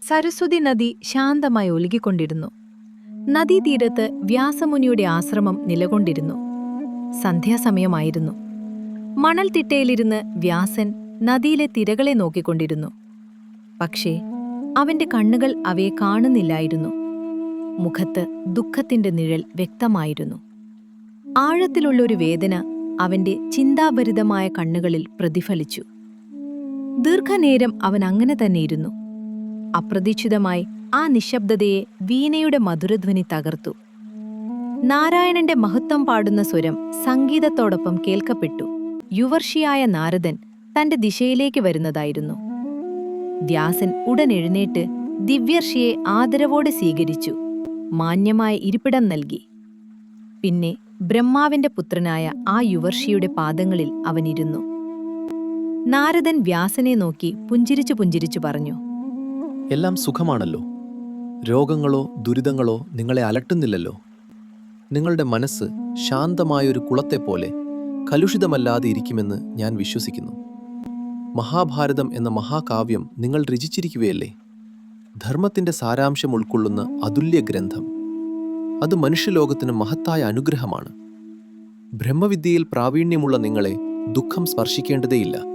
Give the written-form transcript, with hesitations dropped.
സരസ്വതി നദി ശാന്തമായി ഒഴുകിക്കൊണ്ടിരുന്നു. നദീതീരത്ത് വ്യാസമുനിയുടെ ആശ്രമം നിലകൊണ്ടിരുന്നു. സന്ധ്യാസമയമായിരുന്നു. മണൽത്തിട്ടയിലിരുന്ന് വ്യാസൻ നദിയിലെ തിരകളെ നോക്കിക്കൊണ്ടിരുന്നു. പക്ഷേ അവന്റെ കണ്ണുകൾ അവയെ കാണുന്നില്ലായിരുന്നു. മുഖത്ത് ദുഃഖത്തിന്റെ നിഴൽ വ്യക്തമായിരുന്നു. ആഴത്തിലുള്ളൊരു വേദന അവന്റെ ചിന്താഭരിതമായ കണ്ണുകളിൽ പ്രതിഫലിച്ചു. ദീർഘനേരം അവൻ അങ്ങനെ തന്നെയിരുന്നു. അപ്രതീക്ഷിതമായി ആ നിശബ്ദതയെ വീണയുടെ മധുരധ്വനി തകർത്തു. നാരായണന്റെ മഹത്വം പാടുന്ന സ്വരം സംഗീതത്തോടൊപ്പം കേൾക്കപ്പെട്ടു. യുവർഷിയായ നാരദൻ തന്റെ ദിശയിലേക്ക് വരുന്നതായിരുന്നു. വ്യാസൻ ഉടൻ എഴുന്നേറ്റ് ദിവ്യർഷിയെ ആദരവോടെ സ്വീകരിച്ചു. മാന്യമായ ഇരിപ്പിടം നൽകി. പിന്നെ ബ്രഹ്മാവിന്റെ പുത്രനായ ആ യുവർഷിയുടെ പാദങ്ങളിൽ അവനിരുന്നു. നാരദൻ വ്യാസനെ നോക്കി പുഞ്ചിരിച്ചു പറഞ്ഞു, എല്ലാം സുഖമാണല്ലോ. രോഗങ്ങളോ ദുരിതങ്ങളോ നിങ്ങളെ അലട്ടുന്നില്ലല്ലോ. നിങ്ങളുടെ മനസ്സ് ശാന്തമായൊരു കുളത്തെപ്പോലെ കലുഷിതമല്ലാതെ ഇരിക്കുമെന്ന് ഞാൻ വിശ്വസിക്കുന്നു. മഹാഭാരതം എന്ന മഹാകാവ്യം നിങ്ങൾ രചിച്ചിരിക്കുകയല്ലേ? ധർമ്മത്തിന്റെ സാരാംശം ഉൾക്കൊള്ളുന്ന അതുല്യ ഗ്രന്ഥം. അത് മനുഷ്യലോകത്തിന് മഹത്തായ അനുഗ്രഹമാണ്. ബ്രഹ്മവിദ്യയിൽ പ്രാവീണ്യമുള്ള നിങ്ങളെ ദുഃഖം സ്പർശിക്കേണ്ടതേയില്ല.